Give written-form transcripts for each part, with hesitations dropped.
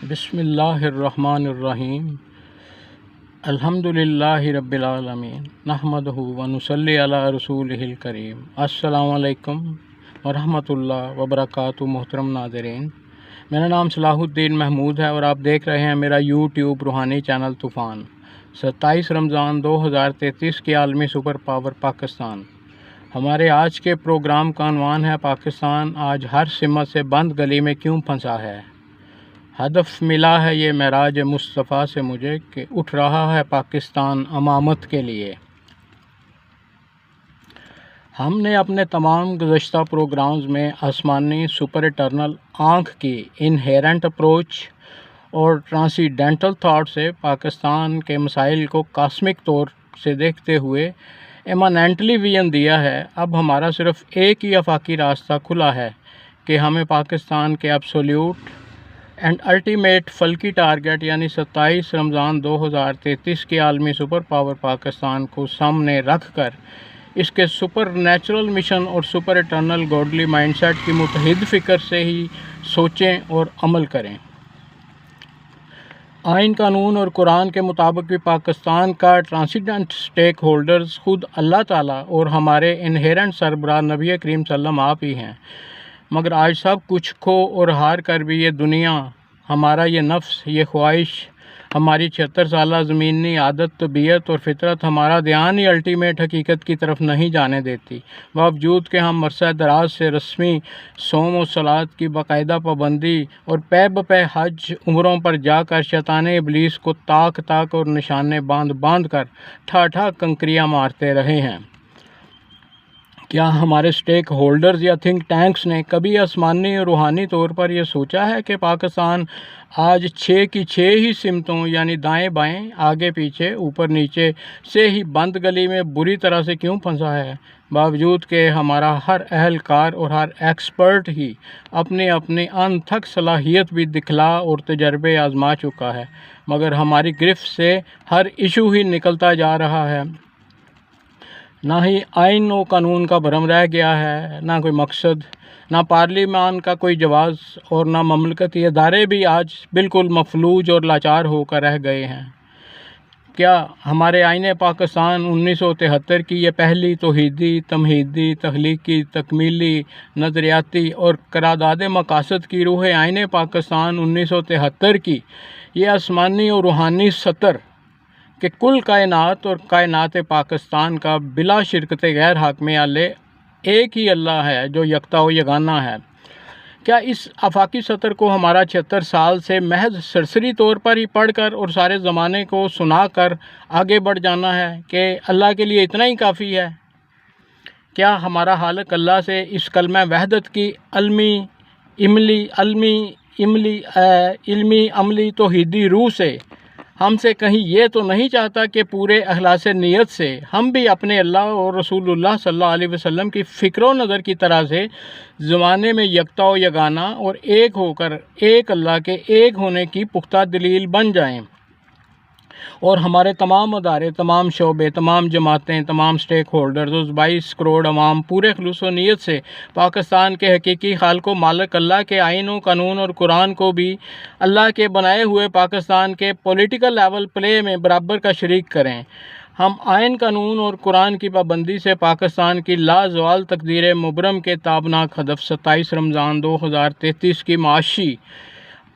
بسم اللہ الرحمن الرحیم الحمدللہ رب العالمین نحمدہ ونصلی علی رسولہ الکریم۔ السلام علیکم ورحمۃ اللہ وبرکاتہ۔ محترم ناظرین، میرا نام صلاح الدین محمود ہے اور آپ دیکھ رہے ہیں میرا یوٹیوب روحانی چینل طوفان۔ 27 رمضان 2033 کی عالمی سپر پاور پاکستان۔ ہمارے آج کے پروگرام کا عنوان ہے پاکستان آج ہر سمت سے بند گلی میں کیوں پھنسا ہے۔ ہدف ملا ہے یہ معراج مصطفیٰ سے مجھے کہ اٹھ رہا ہے پاکستان امامت کے لیے۔ ہم نے اپنے تمام گزشتہ پروگرامز میں آسمانی سپر ایٹرنل آنکھ کی انہیرنٹ اپروچ اور ٹرانسینڈنٹل تھاٹ سے پاکستان کے مسائل کو کاسمک طور سے دیکھتے ہوئے ایماننٹلی ویژن دیا ہے۔ اب ہمارا صرف ایک ہی آفاقی راستہ کھلا ہے کہ ہمیں پاکستان کے ایبسولیوٹ اینڈ الٹیمیٹ فلکی ٹارگٹ یعنی 27 رمضان 2033 کی عالمی سپر پاور پاکستان کو سامنے رکھ کر اس کے سپر نیچرل مشن اور سپر ایٹرنل گوڈلی مائنڈ سیٹ کی متحد فکر سے ہی سوچیں اور عمل کریں۔ آئین، قانون اور قرآن کے مطابق بھی پاکستان کا ٹرانسینڈنٹ سٹیک ہولڈرز خود اللہ تعالیٰ اور ہمارے انہیرنٹ سربراہ نبی کریم صلی اللہ علیہ وسلم آپ ہی ہیں۔ مگر آج سب کچھ کھو اور ہار کر بھی یہ دنیا، ہمارا یہ نفس، یہ خواہش، ہماری 76 سالہ زمینی عادت، طبیعت اور فطرت ہمارا دھیان ہی الٹیمیٹ حقیقت کی طرف نہیں جانے دیتی، باوجود کہ ہم عرصہ دراز سے رسمی صوم و صلات کی باقاعدہ پابندی اور پے بپے حج عمروں پر جا کر شیطان ابلیس کو تاک تاک اور نشانے باندھ باندھ کر ٹھا ٹھا کنکریاں مارتے رہے ہیں۔ کیا ہمارے سٹیک ہولڈرز یا تھنک ٹینکس نے کبھی آسمانی اور روحانی طور پر یہ سوچا ہے کہ پاکستان آج 6 کی 6 ہی سمتوں یعنی دائیں بائیں، آگے پیچھے، اوپر نیچے سے ہی بند گلی میں بری طرح سے کیوں پھنسا ہے، باوجود کہ ہمارا ہر اہلکار اور ہر ایکسپرٹ ہی اپنی اپنی انتھک صلاحیت بھی دکھلا اور تجربے آزما چکا ہے، مگر ہماری گرفت سے ہر ایشو ہی نکلتا جا رہا ہے۔ نہ ہی آئین و قانون کا بھرم رہ گیا ہے، نہ کوئی مقصد، نہ پارلیمان کا کوئی جواز، اور نہ مملکتی ادارے بھی آج بالکل مفلوج اور لاچار ہو کر رہ گئے ہیں۔ کیا ہمارے آئین پاکستان 1973 کی یہ پہلی توحیدی، تمہیدی، تخلیقی، تکمیلی، نظریاتی اور قرارداد مقاصد کی روح آئین پاکستان 1973 کی یہ آسمانی اور روحانی سطر کہ کل کائنات اور کائنات پاکستان کا بلا شرکت غیر حاکم علیہ ایک ہی اللہ ہے جو یکتا و یگانہ ہے، کیا اس آفاقی سطر کو ہمارا 76 سال سے محض سرسری طور پر ہی پڑھ کر اور سارے زمانے کو سنا کر آگے بڑھ جانا ہے کہ اللہ کے لیے اتنا ہی کافی ہے؟ کیا ہمارا حالق اللہ سے اس کلمہ وحدت کی علمی عملی توحیدی روح سے ہم سے کہیں یہ تو نہیں چاہتا کہ پورے اخلاص نیت سے ہم بھی اپنے اللہ اور رسول اللہ صلی اللہ علیہ وسلم کی فکر و نظر کی طرح سے زمانے میں یکتا و یگانہ اور ایک ہو کر ایک اللہ کے ایک ہونے کی پختہ دلیل بن جائیں، اور ہمارے تمام ادارے، تمام شعبے، تمام جماعتیں، تمام سٹیک ہولڈرز، اس 22 کروڑ عوام پورے خلوص و نیت سے پاکستان کے حقیقی خالق و مالک اللہ کے آئین و قانون اور قرآن کو بھی اللہ کے بنائے ہوئے پاکستان کے پولیٹیکل لیول پلے میں برابر کا شریک کریں۔ ہم آئین، قانون اور قرآن کی پابندی سے پاکستان کی لازوال تقدیر مبرم کے تابناک ہدف 27 رمضان 2033 کی معاشی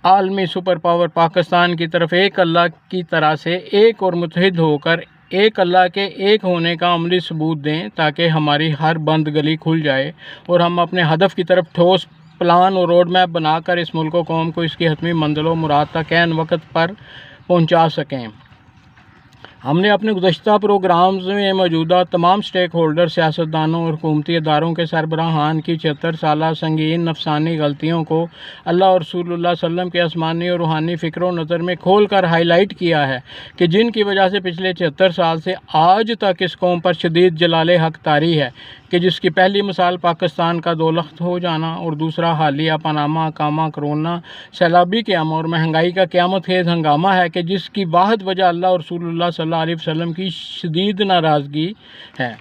عالمی سپر پاور پاکستان کی طرف ایک اللہ کی طرح سے ایک اور متحد ہو کر ایک اللہ کے ایک ہونے کا عملی ثبوت دیں، تاکہ ہماری ہر بند گلی کھل جائے اور ہم اپنے ہدف کی طرف ٹھوس پلان اور روڈ میپ بنا کر اس ملک و قوم کو اس کی حتمی منزل و مراد تک عین وقت پر پہنچا سکیں۔ ہم نے اپنے گزشتہ پروگرامز میں موجودہ تمام سٹیک ہولڈر، سیاستدانوں اور حکومتی اداروں کے سربراہان کی 76 سالہ سنگین نفسانی غلطیوں کو اللہ اور رسول اللہ صلی اللہ علیہ وسلم کے آسمانی اور روحانی فکر و نظر میں کھول کر ہائی لائٹ کیا ہے کہ جن کی وجہ سے پچھلے 76 سال سے آج تک اس قوم پر شدید جلال حق طاری ہے، کہ جس کی پہلی مثال پاکستان کا دولخت ہو جانا اور دوسرا حالیہ پاناما، اقامہ، کرونا، سیلابی قیامہ اور مہنگائی کا قیامت خیز ہنگامہ ہے، کہ جس کی واحد وجہ اللہ اور رسول اللہ صلی اللہ علیہ وسلم کی شدید ناراضگی ہے۔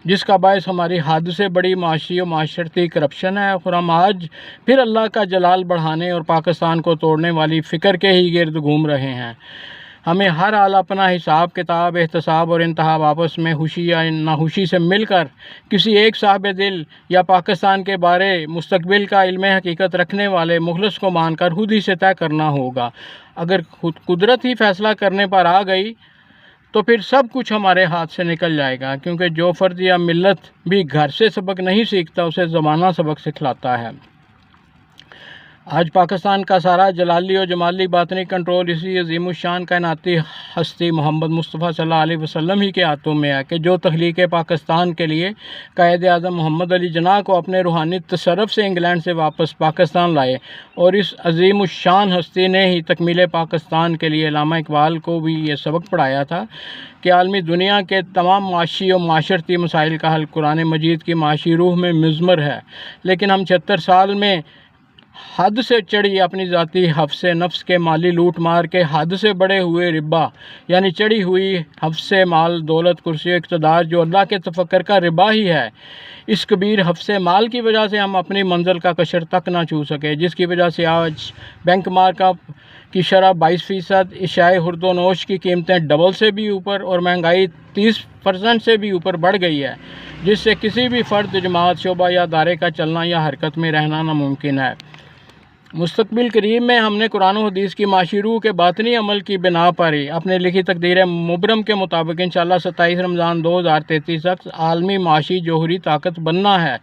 جس کا باعث ہماری حد سے بڑی معاشی و معاشرتی کرپشن ہے، اور ہم آج پھر اللہ کا جلال بڑھانے اور پاکستان کو توڑنے والی فکر کے ہی گرد گھوم رہے ہیں۔ ہمیں ہر حال اپنا حساب کتاب، احتساب اور انتخاب آپس میں خوشی یا ناخوشی سے مل کر کسی ایک صاحب دل یا پاکستان کے بارے مستقبل کا علم حقیقت رکھنے والے مخلص کو مان کر خود ہی سے طے کرنا ہوگا۔ اگر قدرت ہی فیصلہ کرنے پر آ گئی تو پھر سب کچھ ہمارے ہاتھ سے نکل جائے گا، کیونکہ جو فرد یا ملت بھی گھر سے سبق نہیں سیکھتا اسے زمانہ سبق سکھلاتا ہے۔ آج پاکستان کا سارا جلالی و جمالی باطنی کنٹرول اسی عظیم الشان کائناتی ہستی محمد مصطفیٰ صلی اللہ علیہ وسلم ہی کے ہاتھوں میں ہے، کہ جو تخلیق پاکستان کے لیے قائد اعظم محمد علی جناح کو اپنے روحانی تصرف سے انگلینڈ سے واپس پاکستان لائے، اور اس عظیم الشان ہستی نے ہی تکمیل پاکستان کے لیے علامہ اقبال کو بھی یہ سبق پڑھایا تھا کہ عالمی دنیا کے تمام معاشی و معاشرتی مسائل کا حل قرآن مجید کی معاشی روح میں مضمر ہے، لیکن ہم 76 سال میں حد سے چڑھی اپنی ذاتی حفظ نفس کے مالی لوٹ مار کے حد سے بڑے ہوئے ربا، یعنی چڑھی ہوئی حفظ مال، دولت، کرسی و اقتدار جو اللہ کے تفکر کا ربا ہی ہے، اس کبیر حفظ مال کی وجہ سے ہم اپنی منزل کا قشر تک نہ چھو سکے، جس کی وجہ سے آج بینک مارک اپ کی شرح 22%، اشیائے خرد و نوش کی قیمتیں ڈبل سے بھی اوپر اور مہنگائی 30% سے بھی اوپر بڑھ گئی ہے، جس سے کسی بھی فرد، جماعت، شعبہ یا ادارے کا چلنا یا حرکت میں رہنا ناممکن ہے۔ مستقبل قریب میں ہم نے قرآن و حدیث کی معاشی روح کے باطنی عمل کی بنا پر ہی اپنے لکھی تقدیر مبرم کے مطابق انشاءاللہ 27 رمضان 2033 تک عالمی معاشی جوہری طاقت بننا ہے،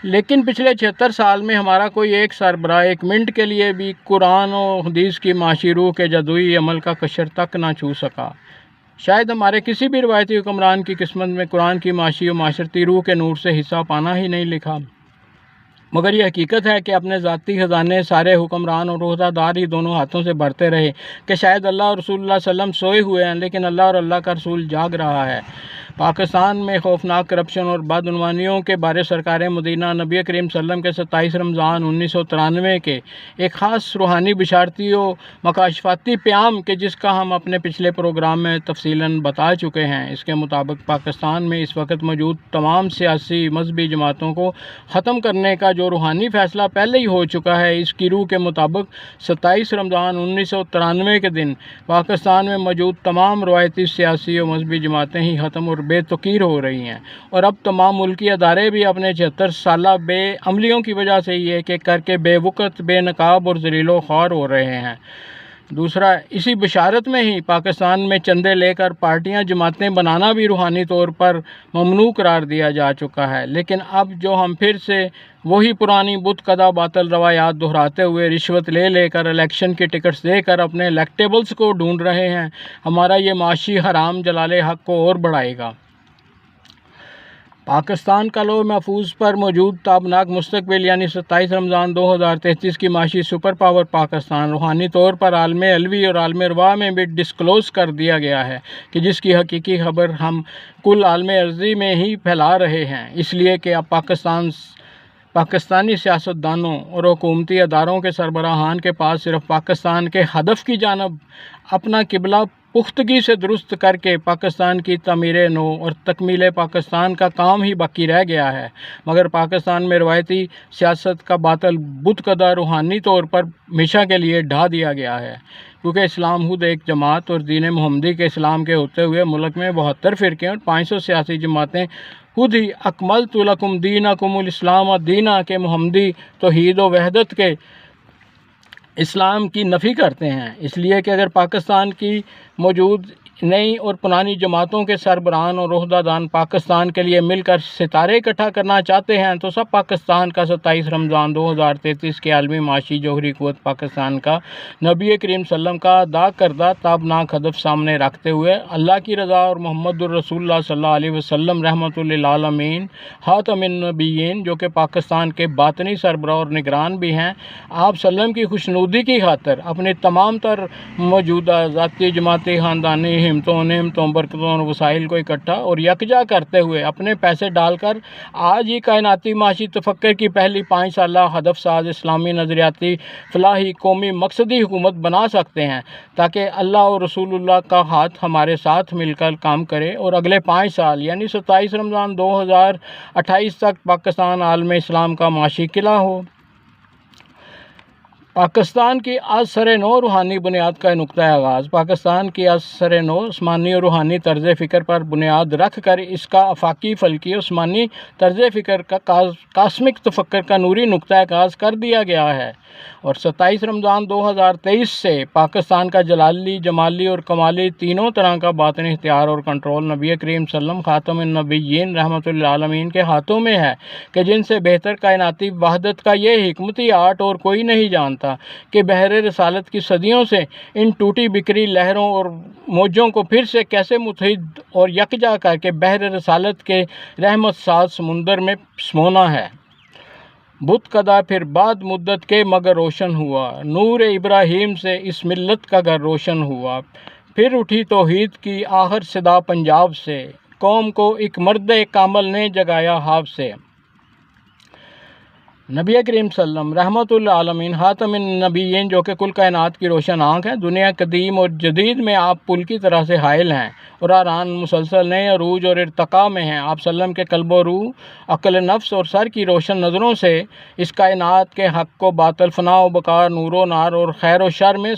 لیکن پچھلے 76 سال میں ہمارا کوئی ایک سربراہ ایک منٹ کے لیے بھی قرآن و حدیث کی معاشی روح کے جدوئی عمل کا قشر تک نہ چھو سکا۔ شاید ہمارے کسی بھی روایتی حکمران کی قسمت میں قرآن کی معاشی و معاشرتی روح کے نور سے حصہ پانا ہی نہیں لکھا، مگر یہ حقیقت ہے کہ اپنے ذاتی خزانے سارے حکمران اور عہدہ دار ہی دونوں ہاتھوں سے بھرتے رہے، کہ شاید اللہ اور رسول اللہ صلی اللہ علیہ وسلم سوئے ہوئے ہیں لیکن اللہ اور اللہ کا رسول جاگ رہا ہے۔ پاکستان میں خوفناک کرپشن اور بدعنوانیوں کے بارے سرکار مدینہ نبی کریم صلی اللہ علیہ وسلم کے 27 رمضان 1993 کے ایک خاص روحانی بشارتی و مکاشفاتی پیام کے جس کا ہم اپنے پچھلے پروگرام میں تفصیلاً بتا چکے ہیں، اس کے مطابق پاکستان میں اس وقت موجود تمام سیاسی مذہبی جماعتوں کو ختم کرنے کا جو روحانی فیصلہ پہلے ہی ہو چکا ہے، اس کی روح کے مطابق 27 رمضان 1993 کے دن پاکستان میں موجود تمام روایتی سیاسی و مذہبی جماعتیں ہی ختم اور بے تقریر ہو رہی ہیں، اور اب تمام ملکی ادارے بھی اپنے 76 سالہ بے عملیوں کی وجہ سے یہ کہ کر کے بے وقت، بے نقاب اور ذلیل و خوار ہو رہے ہیں۔ دوسرا، اسی بشارت میں ہی پاکستان میں چندے لے کر پارٹیاں جماعتیں بنانا بھی روحانی طور پر ممنوع قرار دیا جا چکا ہے، لیکن اب جو ہم پھر سے وہی پرانی بت کدہ باطل روایات دہراتے ہوئے رشوت لے کر الیکشن کے ٹکٹس دے کر اپنے الیکٹیبلز کو ڈھونڈ رہے ہیں، ہمارا یہ معاشی حرام جلال حق کو اور بڑھائے گا۔ پاکستان کا لوح محفوظ پر موجود تابناک مستقبل یعنی 27 رمضان 2033 کی معاشی سپر پاور پاکستان روحانی طور پر عالم علوی اور عالم ارواح میں بھی ڈسکلوز کر دیا گیا ہے، کہ جس کی حقیقی خبر ہم کل عالم ارضی میں ہی پھیلا رہے ہیں، اس لیے کہ اب پاکستانی سیاستدانوں اور حکومتی اداروں کے سربراہان کے پاس صرف پاکستان کے ہدف کی جانب اپنا قبلہ پختگی سے درست کر کے پاکستان کی تعمیر نو اور تکمیل پاکستان کا کام ہی باقی رہ گیا ہے، مگر پاکستان میں روایتی سیاست کا باطل بت کدہ روحانی طور پر ہمیشہ کے لیے ڈھا دیا گیا ہے، کیونکہ اسلام خود ایک جماعت اور دین محمدی کے اسلام کے ہوتے ہوئے ملک میں 72 فرقے اور 500 سیاسی جماعتیں خود ہی اکملت لکم دینکم الاسلام دینا کے محمدی توحید و وحدت کے اسلام کی نفی کرتے ہیں۔ اس لیے کہ اگر پاکستان کی موجود نئی اور پرانی جماعتوں کے سربراہان اور عہدہ دان پاکستان کے لیے مل کر ستارے اکٹھا کرنا چاہتے ہیں تو سب پاکستان کا 27 رمضان 2033 کے عالمی معاشی جوہری قوت پاکستان کا نبی کریم صلی اللہ علیہ وسلم کا ادا کردہ تابناک ہدف سامنے رکھتے ہوئے اللہ کی رضا اور محمد الرسول اللہ صلی اللہ علیہ وسلم رحمۃ للعالمین خاتم النبیین جو کہ پاکستان کے باطنی سربراہ اور نگران بھی ہیں، آپ صلی اللہ علیہ وسلم کی خوشنودی کی خاطر اپنی تمام تر موجودہ ذاتی، جماعتی، خاندانی، ہمتوں، نعمتوں، برکتوں اور وسائل کو اکٹھا اور یکجا کرتے ہوئے اپنے پیسے ڈال کر آج ہی کائناتی معاشی تفکر کی پہلی 5 سالہ ہدف ساز اسلامی نظریاتی فلاحی قومی مقصدی حکومت بنا سکتے ہیں، تاکہ اللہ اور رسول اللہ کا ہاتھ ہمارے ساتھ مل کر کام کرے اور اگلے 5 سال یعنی 27 رمضان 2028 تک پاکستان عالم اسلام کا معاشی قلعہ ہو۔ پاکستان کی از سر نو روحانی بنیاد کا نقطۂ آغاز۔ پاکستان کی از سر نو عثمانی اور روحانی طرز فکر پر بنیاد رکھ کر اس کا آفاقی فلکی عثمانی طرز فکر کا کاسمک تفکر کا نوری نقطۂ آغاز کر دیا گیا ہے، اور 27 رمضان 2023 سے پاکستان کا جلالی، جمالی اور کمالی تینوں طرح کا باطنی اختیار اور کنٹرول نبی کریم صلی اللہ علیہ وسلم خاتم النبیین رحمۃ للعالمین کے ہاتھوں میں ہے، کہ جن سے بہتر کائناتی وحدت کا یہ حکمتی آرٹ اور کوئی نہیں جانتا کہ بحر رسالت کی صدیوں سے ان ٹوٹی بکھری لہروں اور موجوں کو پھر سے کیسے متحد اور یکجا کر کے بحر رسالت کے رحمت ساز سمندر میں سمونا ہے۔ بت کدا پھر بعد مدت کے مگر روشن ہوا، نور ابراہیم سے اس ملت کا گھر روشن ہوا، پھر اٹھی توحید کی آخر صدا پنجاب سے، قوم کو ایک مرد کامل نے جگایا خواب سے۔ نبی کریم صلی اللہ علیہ وسلم رحمۃ للعالمین خاتم النبیین، جو کہ کل کائنات کی روشن آنکھ ہیں، دنیا قدیم اور جدید میں آپ پل کی طرح سے حائل ہیں اور آران مسلسل نئے عروج اور ارتقاء میں ہیں۔ آپ صلی اللہ علیہ وسلم کے قلب و روح، عقل نفس اور سر کی روشن نظروں سے اس کائنات کے حق و باطل، فنا و بقا، نور و نار اور خیر و شر میں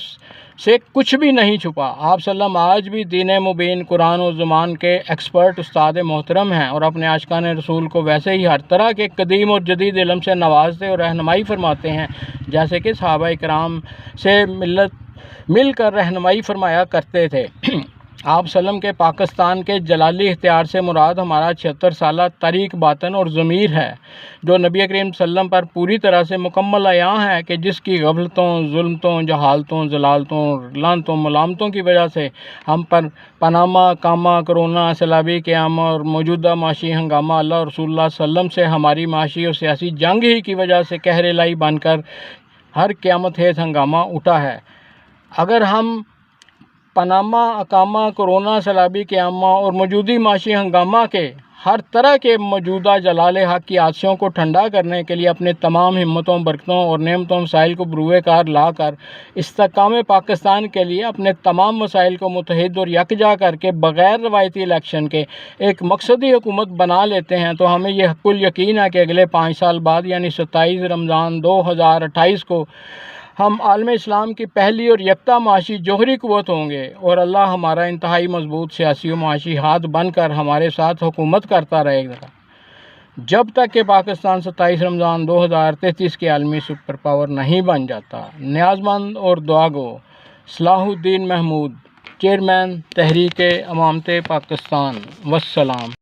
سے کچھ بھی نہیں چھپا۔ آپ صلی اللہ علیہ وسلم آج بھی دین مبین، قرآن و زمان کے ایکسپرٹ استاد محترم ہیں، اور اپنے عاشقان رسول کو ویسے ہی ہر طرح کے قدیم اور جدید علم سے نوازتے اور رہنمائی فرماتے ہیں، جیسے کہ صحابہ کرام سے مل کر رہنمائی فرمایا کرتے تھے۔ آپ صلی اللہ علیہ وسلم کے پاکستان کے جلالی اختیار سے مراد ہمارا 76 سالہ طریق باطن اور ضمیر ہے، جو نبی کریم صلی اللہ علیہ وسلم پر پوری طرح سے مکمل عیاں ہے، کہ جس کی غفلتوں، ظلمتوں، جہالتوں، ضلالتوں، لعنتوں، ملامتوں کی وجہ سے ہم پر پاناما، کاما، کرونا، سیلابی قیامہ اور موجودہ معاشی ہنگامہ اللہ اور رسول اللہ صلی اللہ علیہ وسلم سے ہماری معاشی اور سیاسی جنگ ہی کی وجہ سے قہر الہی بن کر ہر قیامت خیز ہنگامہ اٹھا ہے۔ اگر ہم پاناما، اقامہ، کرونا، سیلابی قیامہ اور موجودی معاشی ہنگامہ کے ہر طرح کے موجودہ جلال حق کی عادثوں کو ٹھنڈا کرنے کے لیے اپنے تمام ہمتوں، برکتوں اور نعمتوں وسائل کو بروئے کار لا کر استحکام پاکستان کے لیے اپنے تمام وسائل کو متحد اور یکجا کر کے بغیر روایتی الیکشن کے ایک مقصدی حکومت بنا لیتے ہیں، تو ہمیں یہ حق الیقین ہے کہ اگلے 5 سال بعد یعنی 27 رمضان 2028 کو ہم عالم اسلام کی پہلی اور یکتا معاشی جوہری قوت ہوں گے، اور اللہ ہمارا انتہائی مضبوط سیاسی و معاشی ہاتھ بن کر ہمارے ساتھ حکومت کرتا رہے گا، جب تک کہ پاکستان 27 رمضان 2033 کی عالمی سپر پاور نہیں بن جاتا۔ نیازمند اور دعا گو صلاح الدین محمود، چیئرمین تحریک امامت پاکستان۔ والسلام۔